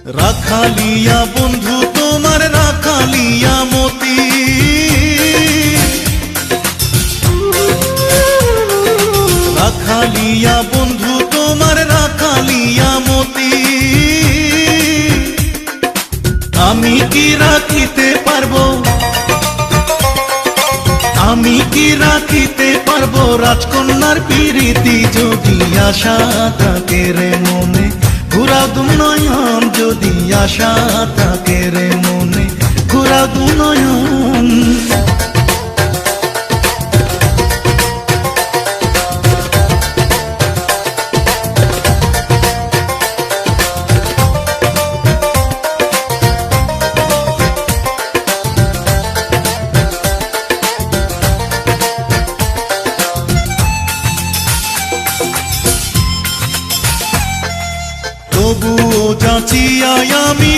রাখালিয়া বন্ধু তোমার রাখালিয়া মতি, রাখালিয়া বন্ধু তোমার রাখালিয়া মতি। আমি কি রাখিতে পারবো, আমি কি রাখিতে পারবো রাজকন্যার প্রীতি, যদি আশা থাকে রে মনে ঘুরা দু নয়ন, যদি আশা থাকে রে মনে ঘুরা দু নয়ন। তবুও যাচিয়াই আমি